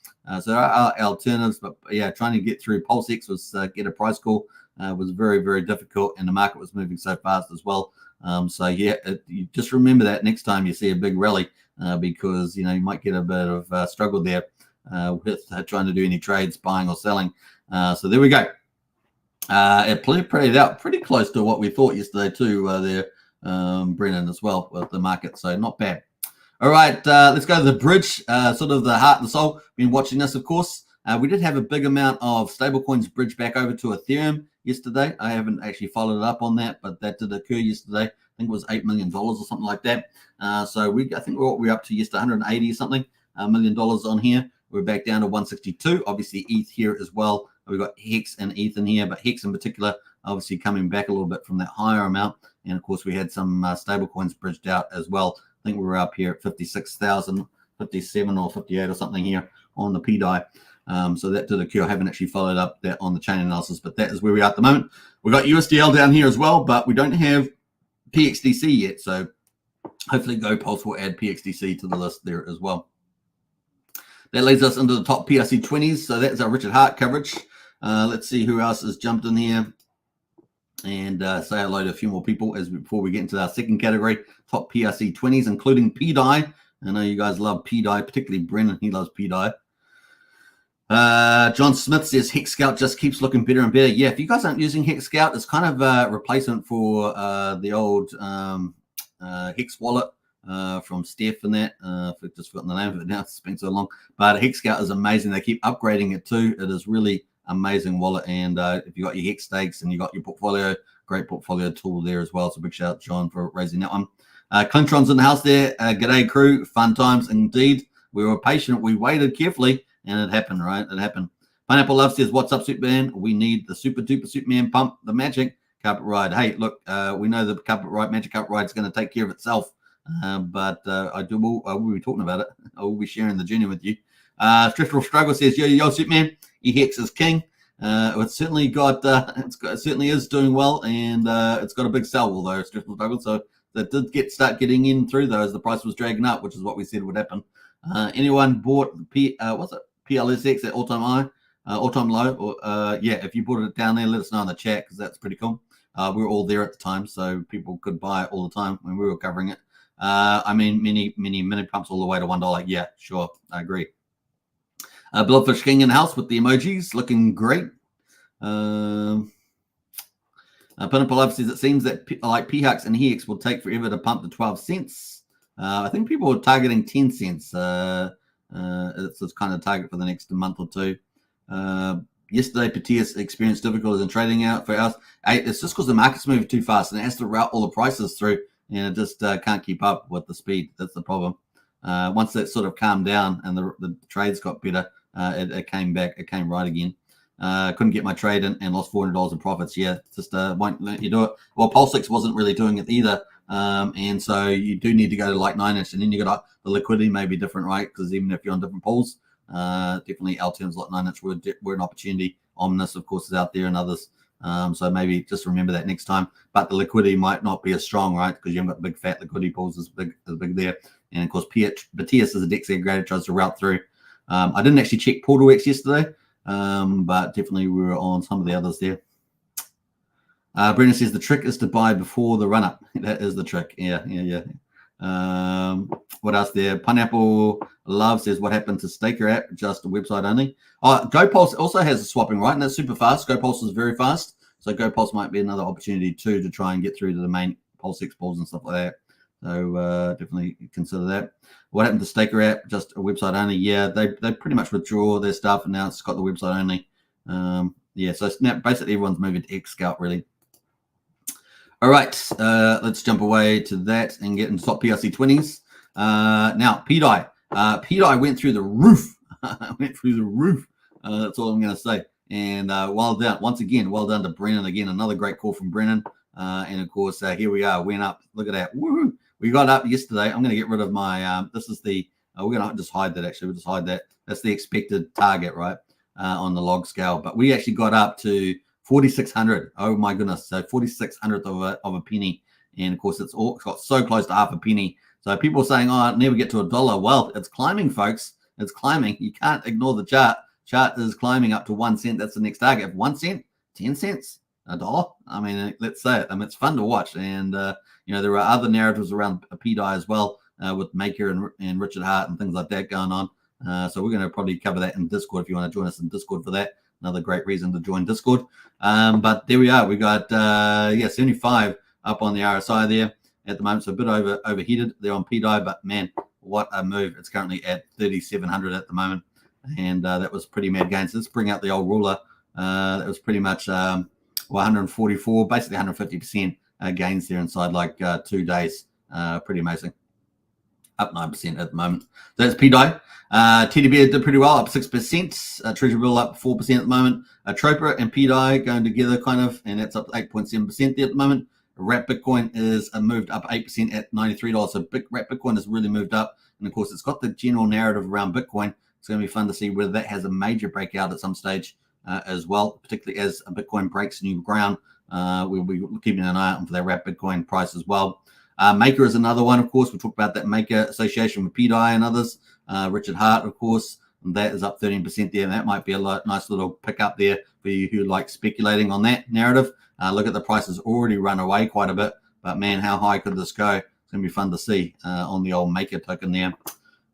So there are alternatives, but yeah, trying to get through PulseX was get a price call was very, very difficult, and the market was moving so fast as well. So yeah, you just remember that next time you see a big rally, because you might get a bit of struggle there with trying to do any trades, buying or selling. So there we go. It played out pretty close to what we thought yesterday too. There, Brennan, as well with the market. So not bad. All right, let's go to the bridge, sort of the heart and the soul. Been watching this, of course. We did have a big amount of stablecoins bridge back over to Ethereum yesterday. I haven't actually followed up on that, but that did occur yesterday. I think it was $8 million or something like that. So I think we're up to yesterday 180 or something $1 million on here. We're back down to 162. Obviously, ETH here as well. We've got Hex and ETH in here, but Hex in particular, obviously coming back a little bit from that higher amount. And of course, we had some stable coins bridged out as well. I think we were up here at 56,000, 57 or 58 or something here on the PDI. So that did occur. I haven't actually followed up that on the chain analysis, but that is where we are at the moment. We've got USDL down here as well, but we don't have PXDC yet. So hopefully GoPulse will add PXDC to the list there as well. That leads us into the top PRC 20s. So that's our Richard Hart coverage. Let's see who else has jumped in here and say hello to a few more people before we get into our second category, top PRC 20s, including PDI. I know you guys love PDI, particularly Brennan. He loves PDI. John Smith says Hex Scout just keeps looking better and better. Yeah, if you guys aren't using Hex Scout, it's kind of a replacement for the old Hex wallet from Steph and that. I've just forgotten the name of it now. It's been so long. But Hex Scout is amazing. They keep upgrading it too. It is really amazing wallet. And if you got your Hex stakes and you got your portfolio, great portfolio tool there as well. So big shout out to John for raising that one. Clintron's in the house there. G'day crew. Fun times indeed. We were patient. We waited carefully. And it happened, right? It happened. Pineapple Love says, what's up, Superman? We need the super duper Superman pump, the Magic Carpet Ride. Hey, look, we know the Carpet Ride, Magic Carpet Ride is going to take care of itself. But I will be talking about it. I will be sharing the journey with you. Stressful Struggle says, yo, Superman, EHEX is king. It's certainly got, it certainly is doing well. And it's got a big sell, although Stressful Struggle. So that did start getting in through those. The price was dragging up, which is what we said would happen. Anyone bought what's it? PLSX at all-time high, all-time low, or yeah, if you bought it down there, let us know in the chat because that's pretty cool. We were all there at the time, so people could buy it all the time when we were covering it. I mean, many mini pumps all the way to $1. Yeah, sure, I agree. Bloodfish King in house with the emojis, looking great. Pineapple Love says it seems that like P-Hux and Hex will take forever to pump to 12 cents. I think people are targeting 10 cents. It's this kind of target for the next month or two. Yesterday, Petius experienced difficulties in trading out for us. It's just because the market's moving too fast and it has to route all the prices through, and it just can't keep up with the speed. That's the problem. Once that sort of calmed down and the trades got better, it came back. It came right again. Couldn't get my trade in and lost $400 in profits. Yeah, just won't let you do it. Well, Pulsechain wasn't really doing it either. And so you do need to go to like 9-inch, and then you got the liquidity may be different, right? Because even if you're on different pools, definitely L terms like 9-inch were an opportunity. Omnis, of course, is out there and others. So maybe just remember that next time. But the liquidity might not be as strong, right? Because you haven't got big fat liquidity pools as big there. And of course, Batias is a DEX aggregator, tries to route through. I didn't actually check PortalX yesterday, but definitely we were on some of the others there. Brendan says the trick is to buy before the run-up. That is the trick. Yeah. What else there? Pineapple Love says, what happened to Staker app? Just a website only. GoPulse also has a swapping, right? And that's super fast. GoPulse is very fast. So GoPulse might be another opportunity too to try and get through to the main Pulsex pools and stuff like that. So definitely consider that. What happened to Staker app? Just a website only. Yeah, they pretty much withdraw their stuff and now it's got the website only. Yeah, so now basically everyone's moving to X Scout really. All right, let's jump away to that and get into top PRC 20s. Now, PDI. PDI went through the roof. That's all I'm going to say. And well done. Once again, well done to Brennan again. Another great call from Brennan. And, of course, here we are. Went up. Look at that. Woo-hoo. We got up yesterday. I'm going to get rid of my this is the we're going to just hide that, actually. We'll just hide that. That's the expected target, right, on the log scale. But we actually got up to 4,600. Oh my goodness! So 4,600th of a penny, and of course it's got so close to half a penny. So people are saying, "Oh, I'll never get to $1." Well, it's climbing, folks. It's climbing. You can't ignore the chart. Chart is climbing up to 1 cent. That's the next target. 1 cent, 10 cents, $1. I mean, let's say it. I mean, it's fun to watch, and there are other narratives around PDI as well with Maker and Richard Hart and things like that going on. So we're going to probably cover that in Discord if you want to join us in Discord for that. Another great reason to join Discord. But there we are. We got 75 up on the RSI there at the moment. So a bit overheated there on PDI, but man, what a move. It's currently at 3,700 at the moment. And that was pretty mad gains. Let's bring out the old ruler. That was pretty much 144, basically 150% gains there inside like 2 days. Pretty amazing. Up 9% at the moment. So that's PDI. Teddy Bear did pretty well, up 6%. Treasury Bill up 4% at the moment. Troper and PDI going together kind of, and that's up 8.7% there at the moment. Wrap Bitcoin is moved up 8% at $93. So Wrap Bitcoin has really moved up. And of course, it's got the general narrative around Bitcoin. It's going to be fun to see whether that has a major breakout at some stage as well, particularly as Bitcoin breaks new ground. We'll be keeping an eye out for that Wrap Bitcoin price as well. Maker is another one, of course. We talked about that Maker association with PDI and others. Richard Hart, of course, and that is up 13% there. And that might be a nice little pickup there for you who like speculating on that narrative. Look at the prices already run away quite a bit. But, man, how high could this go? It's going to be fun to see on the old Maker token there.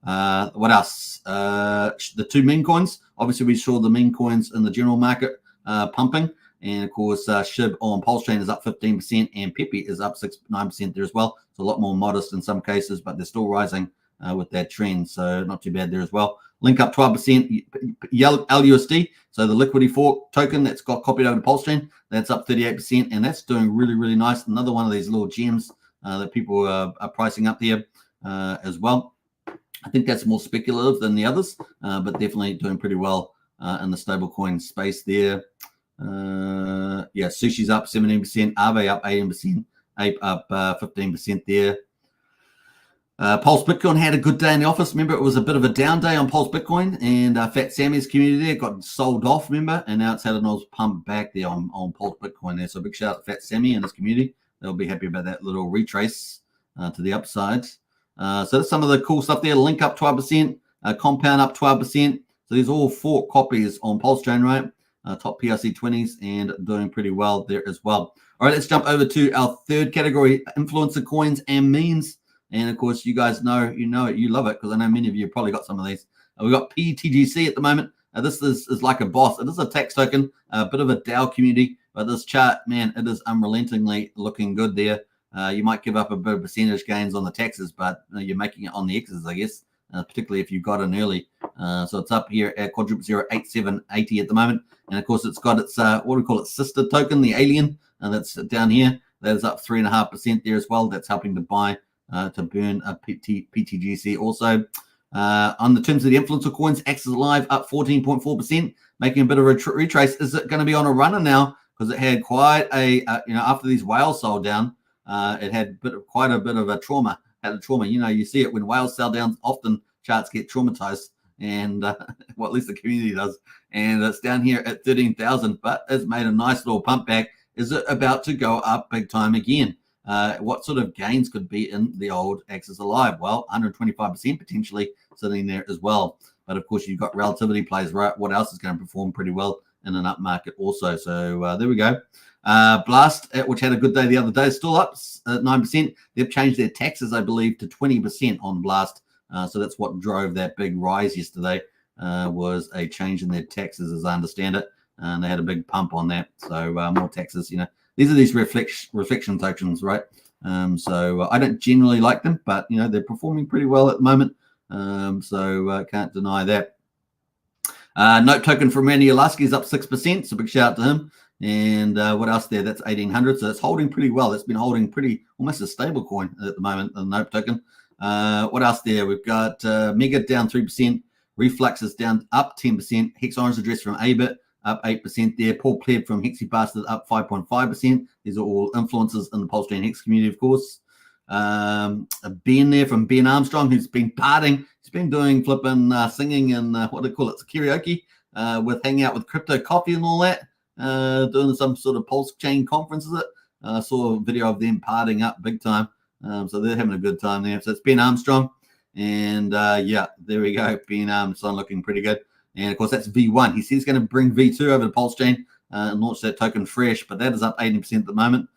What else? The two meme coins. Obviously, we saw the meme coins in the general market pumping. And, of course, SHIB on Pulsechain is up 15%, and Pepe is up 9% there as well. It's a lot more modest in some cases, but they're still rising with that trend, so not too bad there as well. Link up 12%. LUSD, so the liquidity fork token that's got copied over to Pulsechain, that's up 38%, and that's doing really, really nice. Another one of these little gems that people are pricing up there as well. I think that's more speculative than the others, but definitely doing pretty well in the stablecoin space there. Sushi's up 17%, Aave up 18%, Ape up 15% there. Pulse Bitcoin had a good day in the office. Remember, it was a bit of a down day on Pulse Bitcoin, and Fat Sammy's community there got sold off, remember, and now it's had a nice pump back there on Pulse Bitcoin there. So big shout out to Fat Sammy and his community. They'll be happy about that little retrace to the upside. So that's some of the cool stuff there. Link up 12%, Compound up 12%. So there's all 4 copies on Pulsechain, right? Top PRC 20s and doing pretty well there as well. All right, let's jump over to our third category, influencer coins and memes. And of course, you guys know, you love it, because I know many of you have probably got some of these. We've got PTGC at the moment. This is like a boss. It is a tax token, a bit of a DAO community, but this chart, man, it is unrelentingly looking good there. You might give up a bit of percentage gains on the taxes, but you're making it on the X's, I guess, particularly if you got in early. So it's up here at quadruple 08780 at the moment. And of course, it's got its, what do we call it, sister token, the alien, and that's down here. That is up 3.5% there as well. That's helping to buy, to burn a PTGC also. On the terms of the influencer coins, Axis Live up 14.4%, making a bit of a retrace. Is it going to be on a runner now? Because it had quite a, after these whales sold down, it had quite a bit of a trauma. Had a trauma. You see it when whales sell down, often charts get traumatized, and well, at least the community does. And it's down here at 13,000, but it's made a nice little pump back. Is it about to go up big time again? What sort of gains could be in the old Axis Alive? Well, 125% potentially sitting there as well. But of course, you've got relativity plays, right? What else is going to perform pretty well in an up market also? So there we go. Blast, which had a good day the other day, still up at 9%. They've changed their taxes, I believe, to 20% on Blast. So that's what drove that big rise yesterday, was a change in their taxes, as I understand it. And they had a big pump on that. So more taxes, These are these reflection tokens, right? So I don't generally like them, but, they're performing pretty well at the moment. So can't deny that. Note token from Randy Alaski is up 6%. So big shout out to him. And what else there? That's 1,800. So it's holding pretty well. It's been holding pretty, almost a stable coin at the moment, the Note token. What else there? We've got Mega down 3%. Reflux is down up 10%. Hex Orange Address from Abit up 8% there. Paul Pleb from Hexy Bastard up 5.5%. These are all influencers in the Pulsechain Hex community, of course. Ben there from Ben Armstrong, who's been partying. He's been doing flipping singing and what do they call it? It's karaoke with hanging out with Crypto Coffee and all that. Doing some sort of Pulsechain conference, is it? I saw a video of them partying up big time. So they're having a good time there. So it's Ben Armstrong. And yeah, there we go. Ben Armstrong looking pretty good. And of course, that's V1. He says he's going to bring V2 over to Pulsechain and launch that token fresh, but that is up 80% at the moment.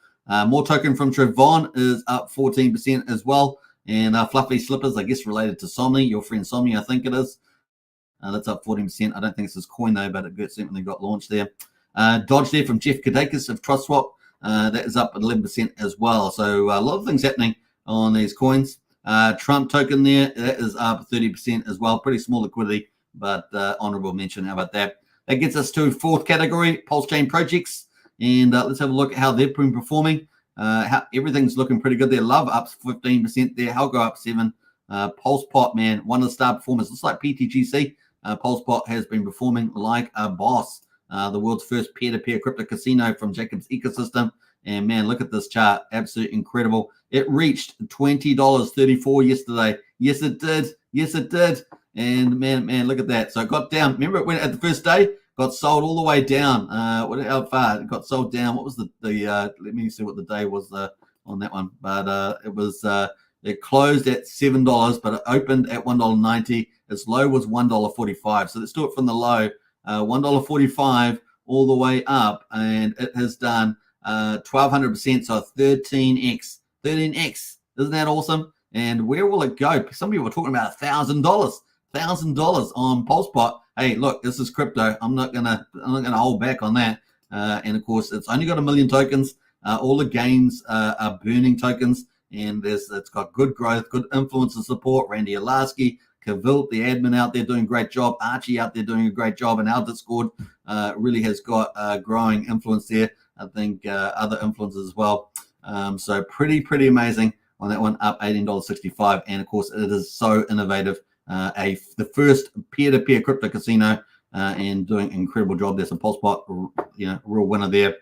More token from Trevon is up 14% as well. And Fluffy Slippers, I guess related to Somni, your friend Somni, I think it is. That's up 14%. I don't think it's his coin though, but it certainly got launched there. Dodge there from Jeff Kadakis of TrustSwap. That is up at 11% as well. So a lot of things happening on these coins. Trump token there, that is up 30% as well. Pretty small liquidity, but honorable mention. How about that? That gets us to fourth category, Pulsechain projects. And let's have a look at how they've been performing. How everything's looking pretty good there. Love up 15% there. Helgo up 7%. Pulsepot, man, one of the star performers. Looks like PTGC. Pulsepot has been performing like a boss. The world's first peer-to-peer crypto casino from Jacob's ecosystem. And man, look at this chart. Absolutely incredible. It reached $20.34 yesterday. Yes, it did. Yes, it did. And man, look at that. So it got down. Remember it went at the first day? Got sold all the way down. How far? It got sold down. What was the let me see what the day was on that one. But it was it closed at $7, but it opened at $1.90. Its low was $1.45. So let's do it from the low. $1.45 all the way up, and it has done 1,200%, so 13x. 13x. Isn't that awesome? And where will it go? Some people were talking about $1,000. $1,000 on Pulsepot. Hey, look, this is crypto. I'm not gonna hold back on that. And of course, it's only got 1 million tokens. All the games are burning tokens, and it's got good growth, good influencer support. Randy Alaski, Cavill, the admin out there doing a great job. Archie out there doing a great job. And our Discord really has got growing influence there. I think other influencers as well. So pretty amazing on that one, up $18.65. And of course, it is so innovative. The first peer-to-peer crypto casino and doing an incredible job there. So Pulsepot, real winner there.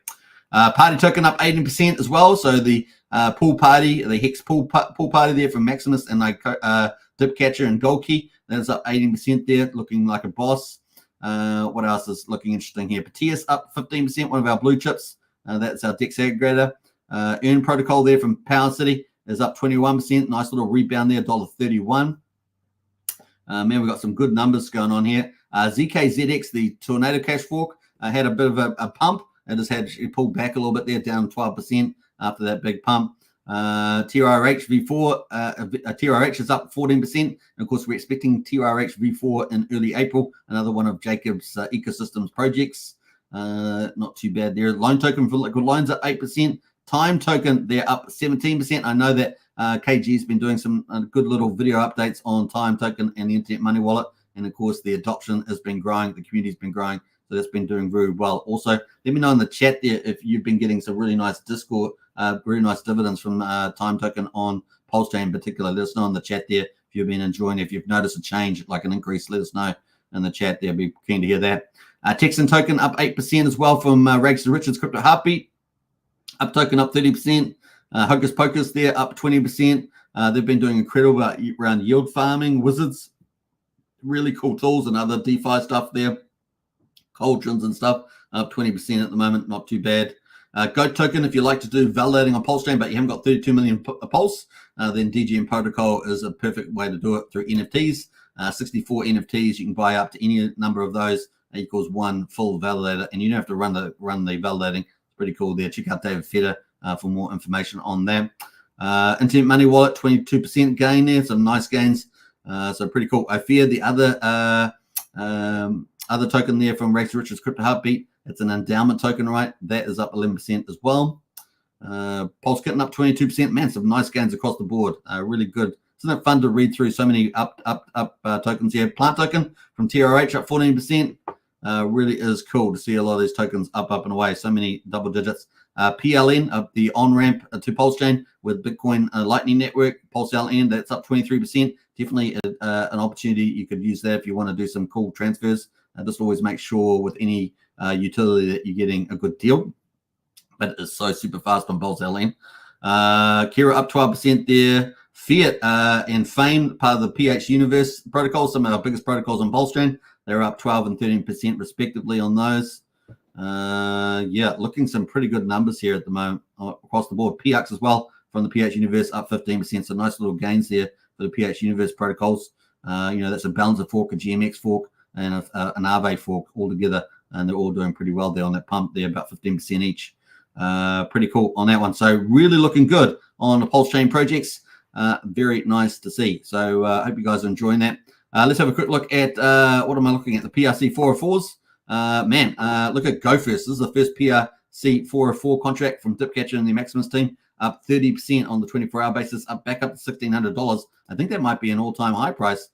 Party token up 18% as well. So the pool party, the Hex pool party there from Maximus and Dipcatcher and Goldkey, that is up 18% there, looking like a boss. What else is looking interesting here? Patias up 15%, one of our blue chips. That's our DEX aggregator. Earn Protocol there from Power City is up 21%. Nice little rebound there, $1.31. Man, we've got some good numbers going on here. ZKZX, the Tornado Cash Fork, had a bit of a pump. It pulled back a little bit there, down 12% after that big pump. TRH V4, TRH is up 14%. And of course, we're expecting TRH V4 in early April, another one of Jacob's ecosystems projects. Not too bad there. Loan token for liquid loans up 8%. Time token, they're up 17%. I know that KG's been doing some good little video updates on Time token and the Internet Money Wallet. And of course, the adoption has been growing. The community's been growing. So that's been doing very well. Also, let me know in the chat there if you've been getting some really nice Discord, really nice dividends from Time token on Pulsechain in particular. Let us know in the chat there if you've been enjoying it. If you've noticed a change, like an increase, let us know in the chat there. Be keen to hear that. Texan token up 8% as well from Rags to Richards Crypto Heartbeat. Up token up 30%. Hocus Pocus there up 20%. They've been doing incredible around yield farming. Wizards, really cool tools and other DeFi stuff there. Cauldrons and stuff up 20% at the moment. Not too bad. Goat token, if you like to do validating on Pulsechain, but you haven't got 32 million Pulse, then DGM Protocol is a perfect way to do it through NFTs. 64 NFTs, you can buy up to any number of those equals one full validator, and you don't have to run the validating. It's pretty cool there. Check out David Feder for more information on that. Internet Money Wallet, 22% gain there. Some nice gains. So pretty cool. I fear the other token there from Rags to Richards Crypto Heartbeat. It's an endowment token, right? That is up 11% as well. Pulse Kitten up 22%. Man, some nice gains across the board. Really good. Isn't it fun to read through so many up tokens here? Plant token from TRH up 14%. Really is cool to see a lot of these tokens up and away. So many double digits. PLN, the on-ramp to Pulsechain with Bitcoin Lightning Network. Pulse LN, that's up 23%. Definitely an opportunity. You could use that if you want to do some cool transfers. Just always make sure with any utility that you're getting a good deal. But it is so super fast on Pulse LN. Kira up 12% there. Fiat and Fame, part of the PH Universe protocol, some of our biggest protocols on Pulsechain. They're up 12 and 13% respectively on those. Yeah, looking some pretty good numbers here at the moment across the board. PX as well from the PH Universe up 15%. So nice little gains there for the PH Universe protocols. That's a Balancer fork, a GMX fork, and an Aave fork all together. And they're all doing pretty well there on that pump there, about 15% each. Pretty cool on that one. So really looking good on the Pulsechain projects. Very nice to see. So I hope you guys are enjoying that. Let's have a quick look at what am I looking at? The PRC 404s. Look at Go First. This is the first PRC 404 contract from Dipcatcher and the Maximus team, up 30% on the 24-hour basis, back up to $1,600. I think that might be an all-time high price.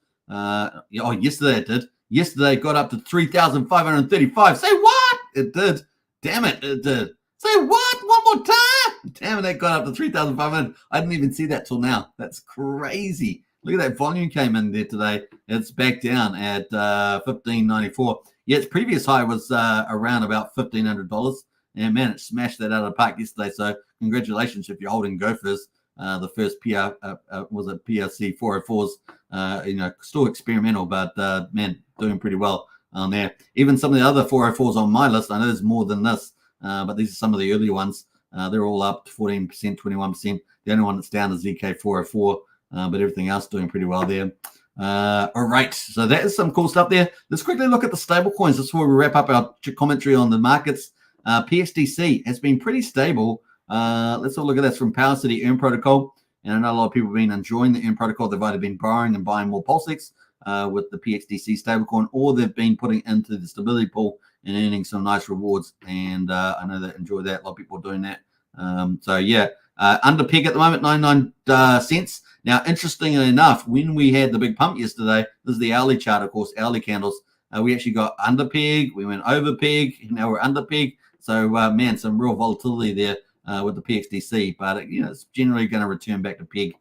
Yesterday it did. Yesterday it got up to $3,535. Say what? It did. Damn it, it did. Say what? One more time? Damn it, that got up to 3,500. I didn't even see that till now. That's crazy. Look at that volume came in there today. It's back down at $1,594. Yeah, its previous high was around about $1,500. And man, it smashed that out of the park yesterday. So congratulations if you're holding Gophers. The first was it PRC 404s. Still experimental, but man, doing pretty well on there. Even some of the other 404s on my list, I know there's more than this, but these are some of the early ones. They're all up to 14%, 21%. The only one that's down is ZK 404, but everything else doing pretty well there. All right, so that is some cool stuff there. Let's quickly look at the stable coins before we wrap up our commentary on the markets. PXDC has been pretty stable. Let's have a look at this from Power City Earn Protocol. And I know a lot of people have been enjoying the Earn Protocol. They've either been borrowing and buying more Pulsex with the PXDC stablecoin, or they've been putting into the stability pool and earning some nice rewards. And I know they enjoy that. A lot of people are doing that. Under peg at the moment, 99 cents. Now, interestingly enough, when we had the big pump yesterday, this is the hourly chart, of course, hourly candles. We actually got under peg. We went over peg. Now we're under peg. So, man, some real volatility there with the PXDC. But, it's generally going to return back to peg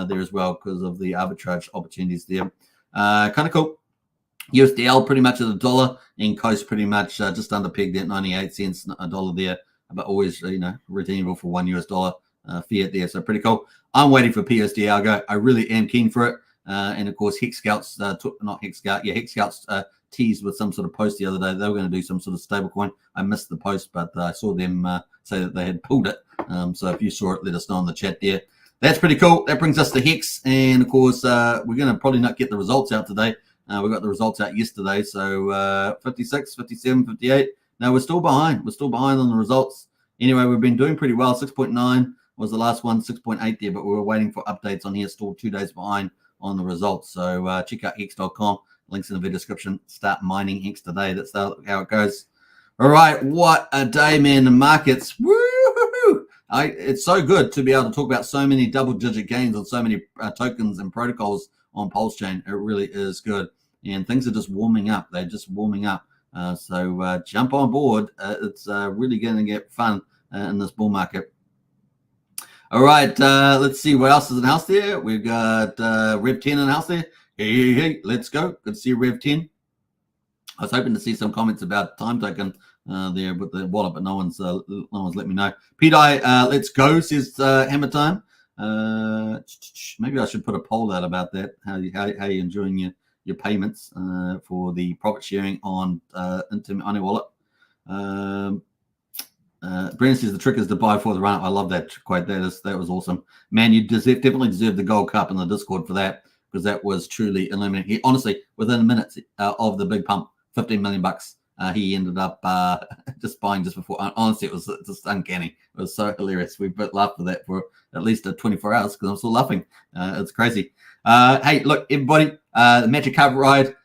there as well because of the arbitrage opportunities there. Kind of cool. USDL pretty much at $1, and Coast pretty much just under pegged at 98 cents, $1 there, but always, redeemable for $1 fiat there. So pretty cool. I'm waiting for PUSD Algo. I really am keen for it. And of course, Hex Scouts, Hex Scouts teased with some sort of post the other day. They were going to do some sort of stable coin. I missed the post, but I saw them say that they had pulled it. So if you saw it, let us know in the chat there. That's pretty cool. That brings us to Hex. And of course, we're going to probably not get the results out today. We got the results out yesterday. So 56, 57, 58. No, we're still behind. We're still behind on the results. Anyway, we've been doing pretty well. 6.9 was the last one, 6.8 there, but we were waiting for updates on here, still 2 days behind on the results. So check out hex.com, links in the video description. Start mining Hex today. That's how it goes. All right, what a day, man. The markets, woo-hoo-hoo. It's so good to be able to talk about so many double-digit gains on so many tokens and protocols on Pulsechain. It really is good. And things are just warming up. They're just warming up. So jump on board. It's really going to get fun in this bull market. All right, let's see what else is in the house there. We've got Rev 10 in the house there. Hey, let's go. Good to see Rev 10. I was hoping to see some comments about time token there with the wallet, but no one's let me know. Pete, let's go, says Hammer Time. Maybe I should put a poll out about that. How you enjoying your payments for the profit sharing on your wallet? Brandon says the trick is to buy for the run up. I love that quote. That was awesome, man. You definitely deserve the gold cup in the Discord for that, because that was truly illuminating. Honestly, within minutes of the big pump, 15 million bucks. He ended up just buying just before. Honestly, it was just uncanny. It was so hilarious. We both laughed at that for at least 24 hours because I'm still laughing. It's crazy. Hey, look, everybody, the Magic Carpet Ride.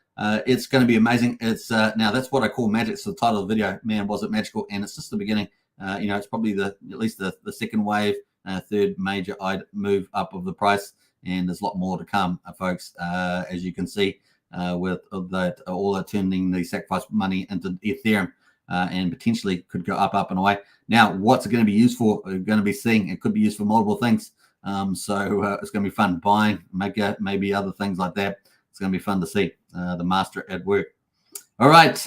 It's going to be amazing. It's now that's what I call magic. It's the title of the video. Man, was it magical? And it's just the beginning. It's probably at least the second wave, third major move up of the price, and there's a lot more to come, folks. As you can see, with all turning the sacrifice money into Ethereum, and potentially could go up and away. Now, what's it going to be used for? We're going to be seeing it could be used for multiple things. So it's going to be fun buying, maybe other things like that. It's going to be fun to see the master at work. All right,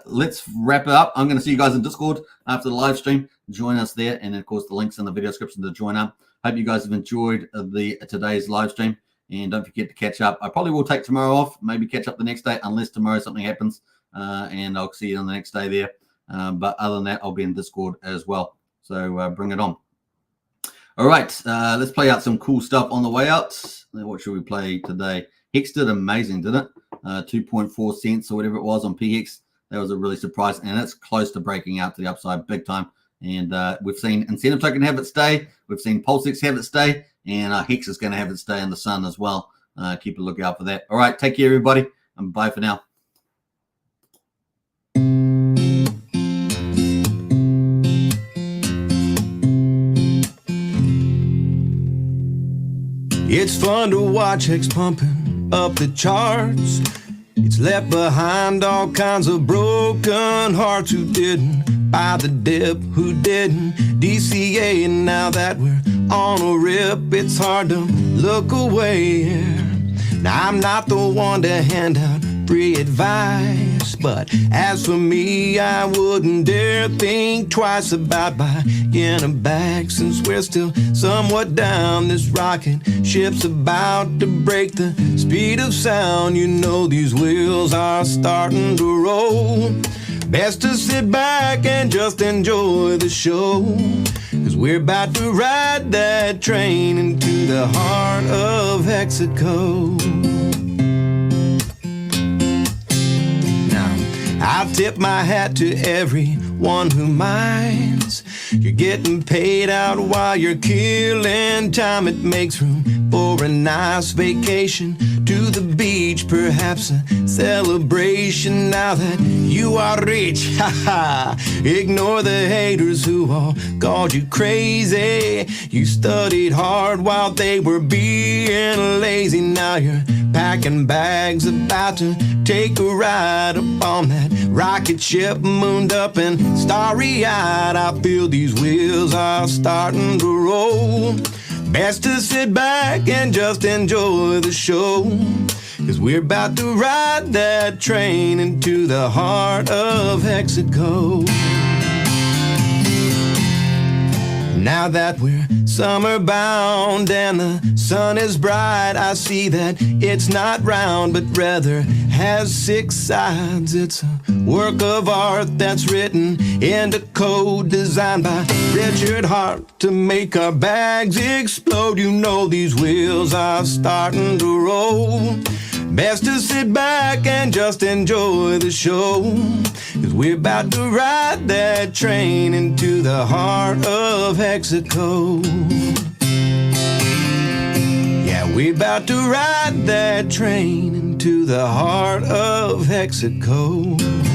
let's wrap it up. I'm going to see you guys in Discord after the live stream. Join us there, and of course the links in the video description to join up. Hope you guys have enjoyed today's live stream, and don't forget to catch up. I probably will take tomorrow off, maybe catch up the next day, unless tomorrow something happens, and I'll see you on the next day there. But other than that, I'll be in Discord as well. So bring it on. All right, let's play out some cool stuff on the way out. What should we play today? Hex did amazing, didn't it? 2.4 cents or whatever it was on PHEX. That was a really surprise, and it's close to breaking out to the upside big time. And we've seen Incentive Token have its day. We've seen Pulsechain have its day, and Hex is going to have its day in the sun as well. Keep a lookout for that. All right, take care, everybody, and bye for now. It's fun to watch Hex pumping up the charts. It's left behind all kinds of broken hearts who didn't buy the dip, who didn't DCA. And now that we're on a rip, it's hard to look away. Now I'm not the one to hand out free advice, but as for me, I wouldn't dare think twice about buying a bag, since we're still somewhat down. This rocket ship's about to break the speed of sound. You know these wheels are starting to roll. Best to sit back and just enjoy the show, 'cause we're about to ride that train into the heart of Hexaco. I'll tip my hat to everyone who minds. You're getting paid out while you're killing time. It makes room for a nice vacation to the beach, perhaps a celebration now that you are rich. Ha! Ignore the haters who all called you crazy. You studied hard while they were being lazy. Now you're packing bags, about to take a ride up on that rocket ship, mooned up and starry-eyed. I feel these wheels are starting to roll. Best to sit back and just enjoy the show, 'cause we're about to ride that train into the heart of Hexaco. Now that we're summer bound and the sun is bright, I see that it's not round but rather has 6 sides. It's a work of art that's written into code, designed by Richard Hart to make our bags explode. You know these wheels are starting to roll. Best to sit back and just enjoy the show, 'cause we're about to ride that train into the heart of of Hexaco. Yeah, we're about to ride that train into the heart of Hexaco.